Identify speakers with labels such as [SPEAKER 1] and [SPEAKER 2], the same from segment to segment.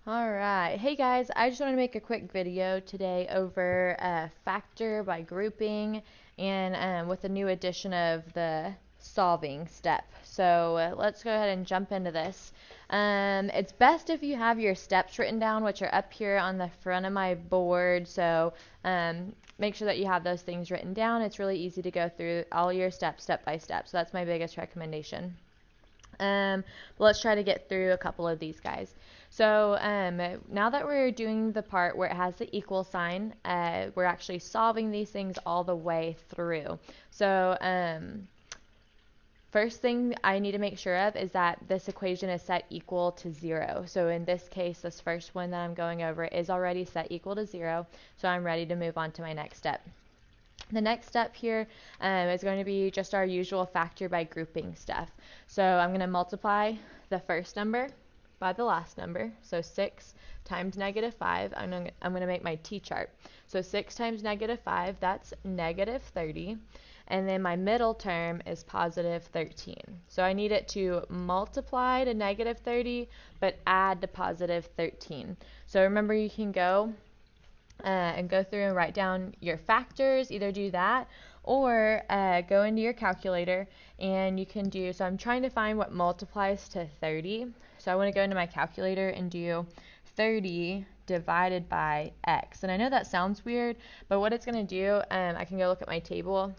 [SPEAKER 1] Alright, hey guys, I just want to make a quick video today over factor by grouping and with a new addition of the solving step. So let's go ahead and jump into this. It's best if you have your steps written down, which are up here on the front of my board. So make sure that you have those things written down. It's really easy to go through all your steps step by step. So that's my biggest recommendation. Let's try to get through a couple of these guys. So now that we're doing the part where it has the equal sign, we're actually solving these things all the way through. So first thing I need to make sure of is that this equation is set equal to 0. So in this case, this first one that I'm going over is already set equal to 0, so I'm ready to move on to my next step. The next step here is going to be just our usual factor by grouping stuff. So I'm going to multiply the first number by the last number. So 6 times negative 5. I'm going to make my t-chart. So 6 times negative 5, that's negative 30. And then my middle term is positive 13. So I need it to multiply to negative 30, but add to positive 13. So remember, you can go and go through and write down your factors. Either do that or go into your calculator and you can do, so I'm trying to find what multiplies to 30. So I want to go into my calculator and do 30 divided by x. And I know that sounds weird, but what it's going to do, I can go look at my table.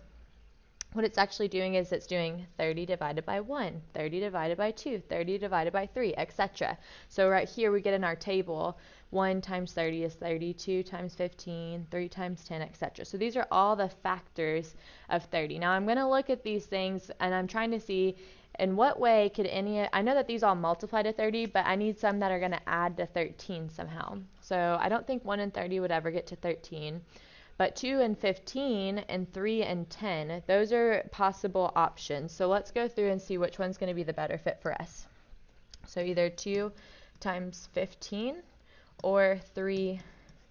[SPEAKER 1] What it's actually doing is it's doing 30 divided by 1, 30 divided by 2, 30 divided by 3, etc. So right here we get in our table 1 times 30 is 30, 2 times 15, 3 times 10, etc. So these are all the factors of 30. Now I'm going to look at these things and I'm trying to see in what way could any, I know that these all multiply to 30, but I need some that are going to add to 13 somehow. So I don't think 1 and 30 would ever get to 13. But 2 and 15 and 3 and 10, those are possible options. So let's go through and see which one's going to be the better fit for us. So either 2 times 15 or 3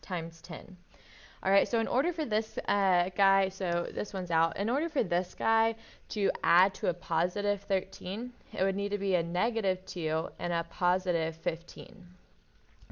[SPEAKER 1] times 10. All right, so in order for this guy, so this one's out. In order for this guy to add to a positive 13, it would need to be a negative 2 and a positive 15.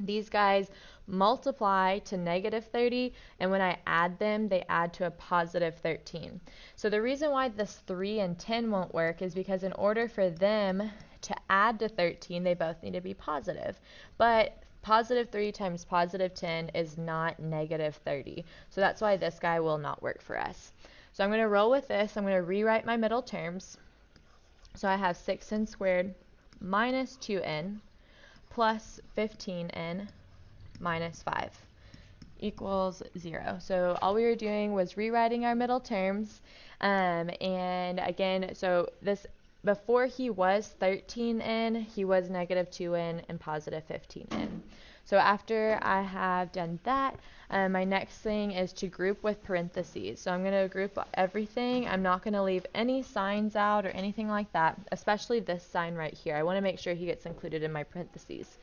[SPEAKER 1] These guys multiply to negative 30, and when I add them, they add to a positive 13. So the reason why this 3 and 10 won't work is because in order for them to add to 13, they both need to be positive. But positive 3 times positive 10 is not negative 30. So that's why this guy will not work for us. So I'm going to roll with this. I'm going to rewrite my middle terms. So I have 6n squared minus 2n plus 15n minus 5 equals 0. So all we were doing was rewriting our middle terms. And again, so this, before he was 13n, he was negative 2n and positive 15n. So after I have done that, my next thing is to group with parentheses. So I'm going to group everything. I'm not going to leave any signs out or anything like that, especially this sign right here. I want to make sure he gets included in my parentheses.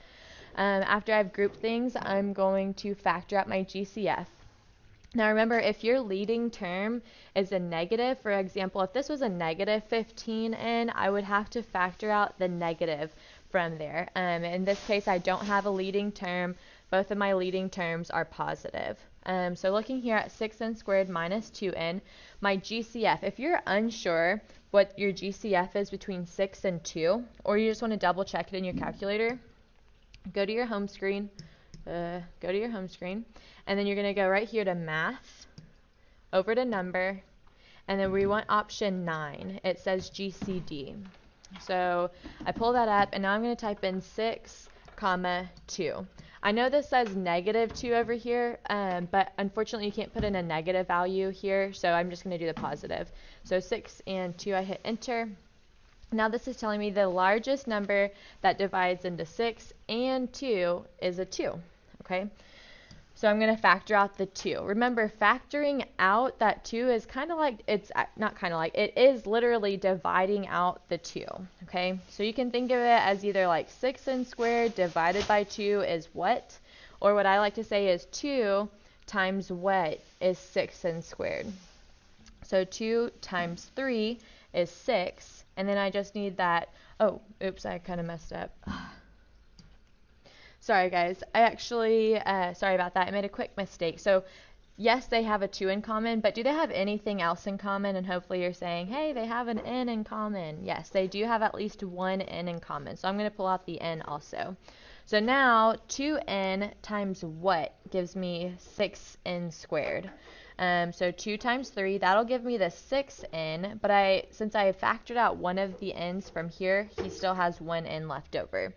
[SPEAKER 1] After I've grouped things, I'm going to factor out my GCF. Now remember, if your leading term is a negative, for example, if this was a negative 15n, I would have to factor out the negative from there. In this case, I don't have a leading term. Both of my leading terms are positive. So looking here at 6n squared minus 2n, my GCF, if you're unsure what your GCF is between 6 and 2, or you just want to double check it in your calculator, go to your home screen, and then you're going to go right here to math, over to number, and then we want option 9. It says GCD. So I pull that up, and now I'm going to type in 6, comma 2. I know this says negative 2 over here, but unfortunately you can't put in a negative value here, so I'm just going to do the positive. So 6 and 2, I hit enter. Now this is telling me the largest number that divides into 6 and 2 is a 2, okay? So I'm going to factor out the 2. Remember, factoring out that 2 is kind of like, it's not kind of like, it is literally dividing out the 2, okay? So you can think of it as either like 6n squared divided by 2 is what? Or what I like to say is 2 times what is 6n squared. So 2 times 3 is 6. And then I just need that, oh, oops, I kind of messed up. Sorry guys, I actually, sorry about that, I made a quick mistake. So yes, they have a 2 in common, but do they have anything else in common? And hopefully you're saying, hey, they have an n in common. Yes, they do have at least one n in common. So I'm going to pull out the n also. So now 2n times what gives me 6n squared? So 2 times 3, that'll give me the 6n, but since I factored out one of the n's from here, he still has one n left over.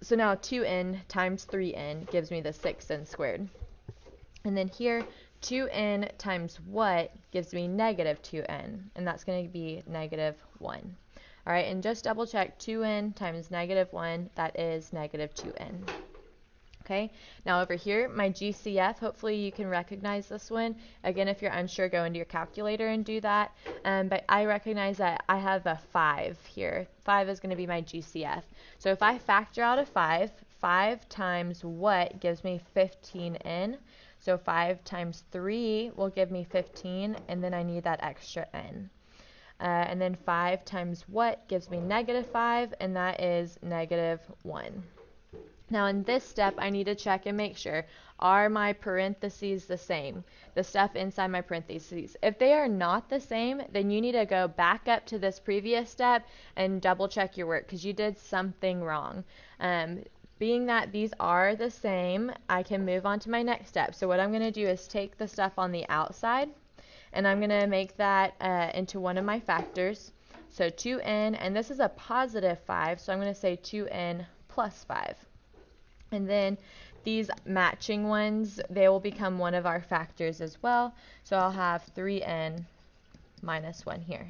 [SPEAKER 1] So now 2n times 3n gives me the 6n squared. And then here, 2n times what gives me negative 2n, and that's going to be negative 1. All right, and just double check, 2n times negative 1, that is negative 2n. Okay, now over here, my GCF, hopefully you can recognize this one. Again, if you're unsure, go into your calculator and do that. But I recognize that I have a 5 here. 5 is going to be my GCF. So if I factor out a 5, 5 times what gives me 15n. So 5 times 3 will give me 15, and then I need that extra n. And then 5 times what gives me negative 5, and that is negative 1. Now in this step, I need to check and make sure, are my parentheses the same? The stuff inside my parentheses. If they are not the same, then you need to go back up to this previous step and double check your work because you did something wrong. Being that these are the same, I can move on to my next step. So what I'm going to do is take the stuff on the outside, and I'm going to make that into one of my factors. So 2n, and this is a positive 5, so I'm going to say 2n plus 5. And then these matching ones, they will become one of our factors as well. So I'll have 3n minus 1 here.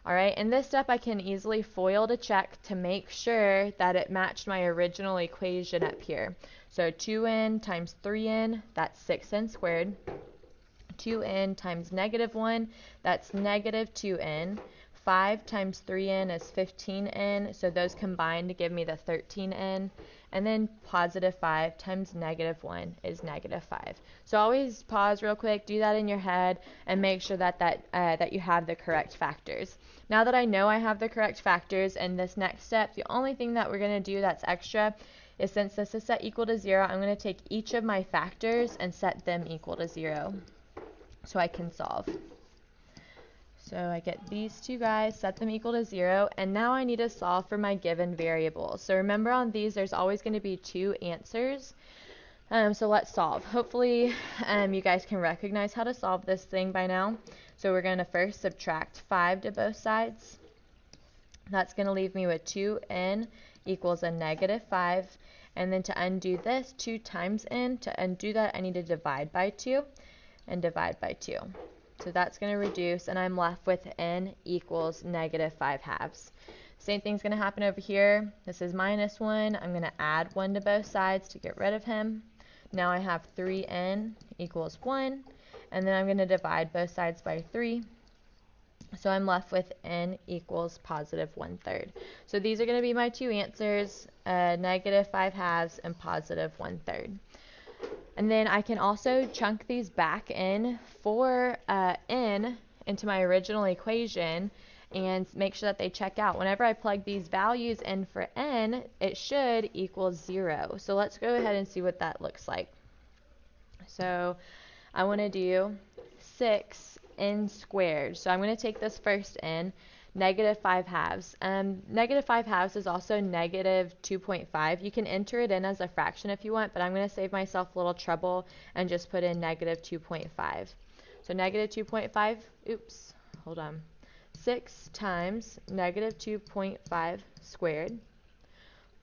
[SPEAKER 1] All right, in this step I can easily FOIL to check to make sure that it matched my original equation up here. So 2n times 3n, that's 6n squared. 2n times negative 1, that's negative 2n. 5 times 3n is 15n, so those combine to give me the 13n. And then positive 5 times negative 1 is negative 5. So always pause real quick, do that in your head, and make sure that you have the correct factors. Now that I know I have the correct factors in this next step, the only thing that we're going to do that's extra is, since this is set equal to 0, I'm going to take each of my factors and set them equal to 0 so I can solve. So I get these two guys, set them equal to 0, and now I need to solve for my given variable. So remember, on these there's always going to be 2 answers. So let's solve. Hopefully you guys can recognize how to solve this thing by now. So we're going to first subtract 5 to both sides. That's going to leave me with 2n equals a negative 5. And then to undo this, 2 times n, to undo that I need to divide by 2 and divide by 2. So that's going to reduce, and I'm left with n equals negative 5 halves. Same thing's going to happen over here. This is minus 1. I'm going to add 1 to both sides to get rid of him. Now I have 3n equals 1, and then I'm going to divide both sides by 3. So I'm left with n equals positive 1/3. So these are going to be my two answers, negative 5 halves and positive 1/3. And then I can also chunk these back in for n into my original equation and make sure that they check out. Whenever I plug these values in for n, it should equal 0. So let's go ahead and see what that looks like. So I want to do 6n squared. So I'm going to take this first n, negative 5 halves. Negative 5 halves is also negative 2.5. You can enter it in as a fraction if you want, but I'm going to save myself a little trouble and just put in negative 2.5. So negative 2.5, oops, hold on. 6 times negative 2.5 squared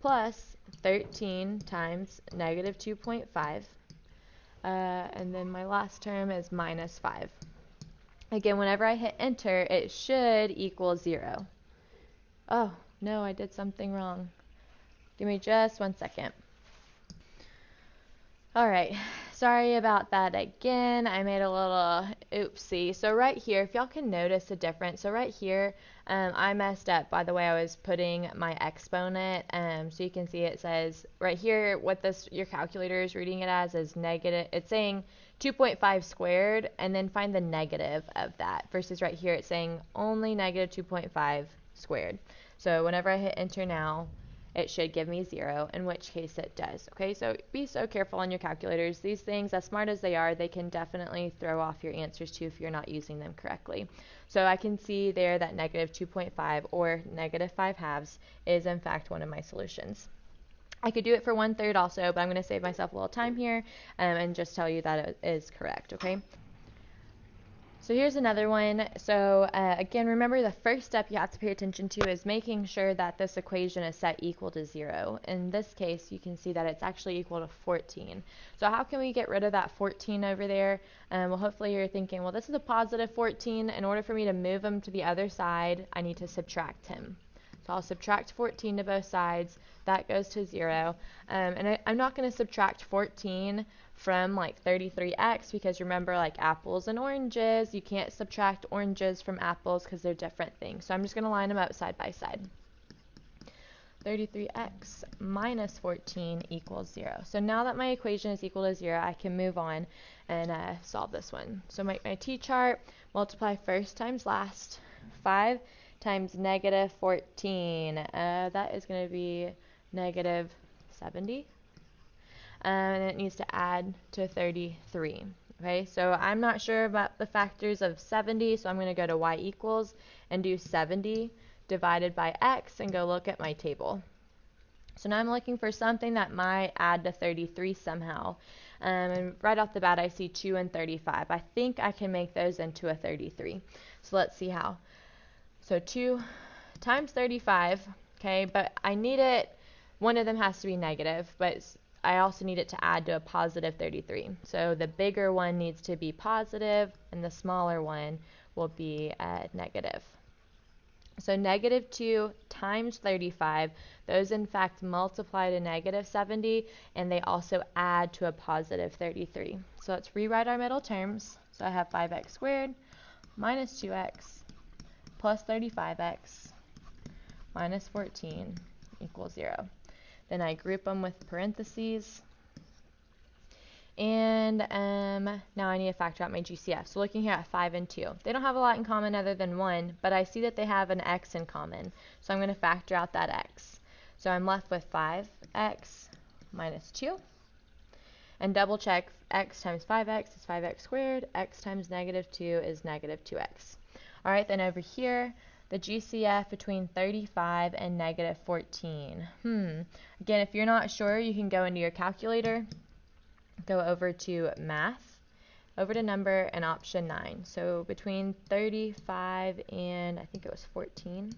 [SPEAKER 1] plus 13 times negative 2.5. And then my last term is minus 5. Again, whenever I hit enter, it should equal 0. Oh, no, I did something wrong. Give me just 1 second. All right, sorry about that again. I made a little oopsie. So right here, if y'all can notice a difference, so right here, I messed up by the way I was putting my exponent. So you can see it says right here what your calculator is reading it as is negative. It's saying 2.5 squared, and then find the negative of that. Versus right here, it's saying only negative 2.5 squared. So whenever I hit enter now, it should give me 0, in which case it does. Okay, so be so careful on your calculators. These things, as smart as they are, they can definitely throw off your answers too if you're not using them correctly. So I can see there that negative 2.5 or negative 5/2 is in fact one of my solutions. I could do it for 1/3 also, but I'm going to save myself a little time here and just tell you that it is correct, okay? So here's another one. So again, remember the first step you have to pay attention to is making sure that this equation is set equal to 0. In this case, you can see that it's actually equal to 14. So how can we get rid of that 14 over there? Well, hopefully you're thinking, well, this is a positive 14. In order for me to move him to the other side, I need to subtract him. So I'll subtract 14 to both sides. That goes to 0. And I'm not going to subtract 14 from like 33x because remember, like apples and oranges, you can't subtract oranges from apples because they're different things. So I'm just going to line them up side by side. 33x minus 14 equals 0. So now that my equation is equal to 0, I can move on and solve this one. So make my t-chart, multiply first times last. 5 times negative 14. That is going to be negative 70. And it needs to add to 33. Okay, so I'm not sure about the factors of 70, so I'm going to go to y equals and do 70 divided by x and go look at my table. So now I'm looking for something that might add to 33 somehow. And right off the bat, I see 2 and 35. I think I can make those into a 33. So let's see how. So 2 times 35, okay, but I need it, one of them has to be negative, but I also need it to add to a positive 33. So the bigger one needs to be positive, and the smaller one will be negative. So negative 2 times 35, those in fact multiply to negative 70, and they also add to a positive 33. So let's rewrite our middle terms. So I have 5x squared minus 2x plus 35x minus 14 equals 0. Then I group them with parentheses. And now I need to factor out my GCF. So looking here at 5 and 2. They don't have a lot in common other than 1, but I see that they have an x in common. So I'm going to factor out that x. So I'm left with 5x minus 2. And double check, x times 5x is 5x squared. X times negative 2 is negative 2x. All right, then over here, the GCF between 35 and negative 14. Again, if you're not sure, you can go into your calculator, go over to math, over to number, and option 9. So between 35 and, I think it was 14.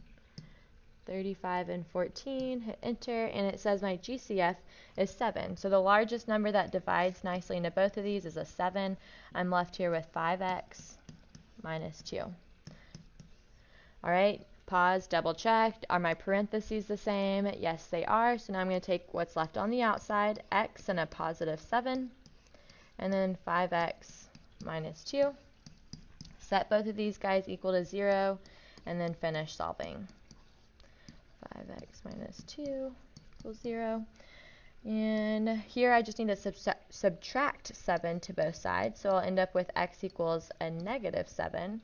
[SPEAKER 1] 35 and 14, hit enter, and it says my GCF is 7. So the largest number that divides nicely into both of these is a 7. I'm left here with 5x minus 2. All right, pause, double check. Are my parentheses the same? Yes, they are. So now I'm going to take what's left on the outside, x and a positive 7, and then 5x minus 2. Set both of these guys equal to 0, and then finish solving. 5x minus 2 equals 0. And here I just need to subtract 7 to both sides, so I'll end up with x equals a negative 7.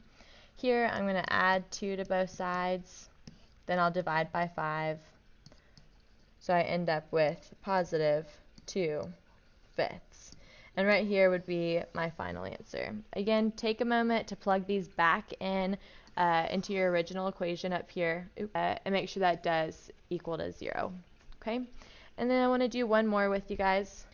[SPEAKER 1] Here I'm going to add 2 to both sides, then I'll divide by 5, so I end up with positive 2/5. And right here would be my final answer. Again, take a moment to plug these back in into your original equation up here and make sure that does equal to 0. Okay, and then I want to do one more with you guys.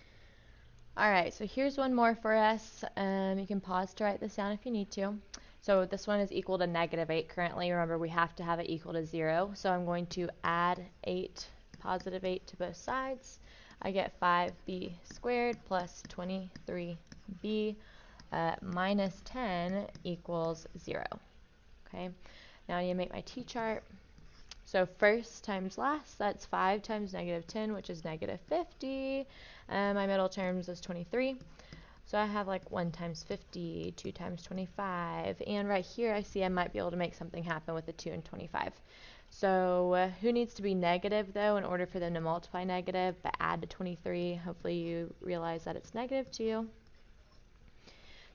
[SPEAKER 1] Alright, so here's one more for us. You can pause to write this down if you need to. So this one is equal to negative 8 currently. Remember, we have to have it equal to 0. So I'm going to add 8, positive 8 to both sides. I get 5b squared plus 23b minus 10 equals 0. Okay, now I need to make my t-chart. So first times last, that's 5 times negative 10, which is negative 50. My middle terms is 23. So I have like 1 times 50, 2 times 25. And right here I see I might be able to make something happen with the 2 and 25. So who needs to be negative though in order for them to multiply negative but add to 23? Hopefully you realize that it's negative 2.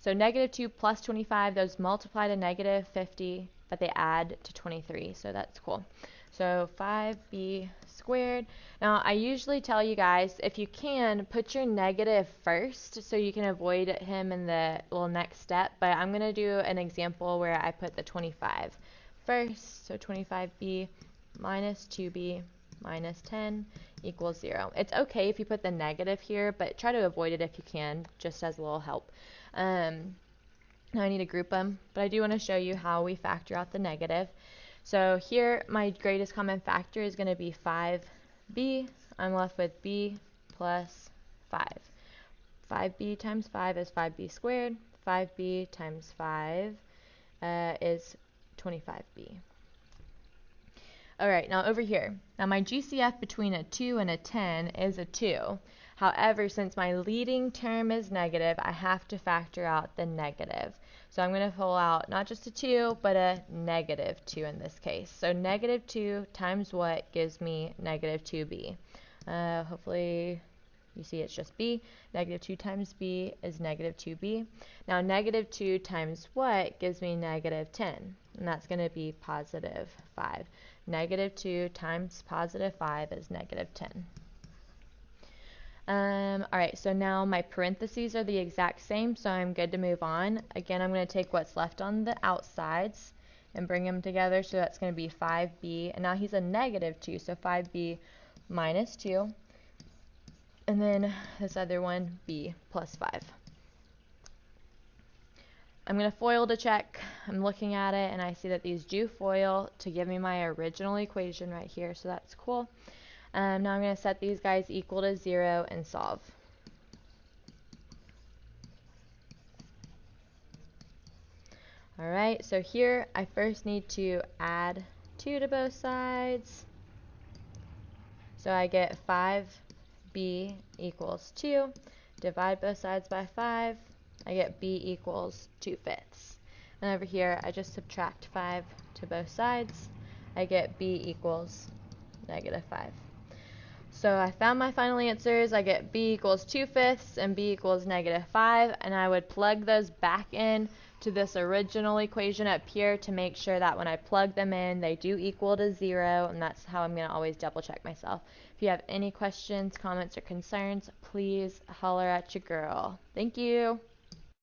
[SPEAKER 1] So negative 2 plus 25, those multiply to negative 50, but they add to 23. So that's cool. So 5b squared. Now, I usually tell you guys, if you can, put your negative first so you can avoid him in the little next step, but I'm going to do an example where I put the 25 first, so 25b minus 2b minus 10 equals 0. It's okay if you put the negative here, but try to avoid it if you can, just as a little help. Now I need to group them, but I do want to show you how we factor out the negative. So here, my greatest common factor is going to be 5b. I'm left with b plus 5. 5b times 5 is 5b squared. 5b times 5 is 25b. Alright, now over here. Now my GCF between a 2 and a 10 is a 2. However, since my leading term is negative, I have to factor out the negative. So I'm going to pull out not just a 2, but a negative 2 in this case. So negative 2 times what gives me negative 2b? Hopefully you see it's just b. Negative 2 times b is negative 2b. Now negative 2 times what gives me negative 10? And that's going to be positive 5. Negative 2 times positive 5 is negative 10. Alright, so now my parentheses are the exact same, so I'm good to move on. Again, I'm going to take what's left on the outsides and bring them together, so that's going to be 5b, and now he's a negative 2, so 5b minus 2, and then this other one, b plus 5. I'm going to FOIL to check. I'm looking at it, and I see that these do FOIL to give me my original equation right here, so that's cool. Now I'm going to set these guys equal to 0 and solve. Alright, so here I first need to add 2 to both sides. So I get 5b equals 2. Divide both sides by 5. I get b equals 2/5. And over here I just subtract 5 to both sides. I get b equals negative 5. So I found my final answers. I get b equals 2/5 and b equals negative 5, and I would plug those back in to this original equation up here to make sure that when I plug them in, they do equal to 0, and that's how I'm going to always double check myself. If you have any questions, comments, or concerns, please holler at your girl. Thank you.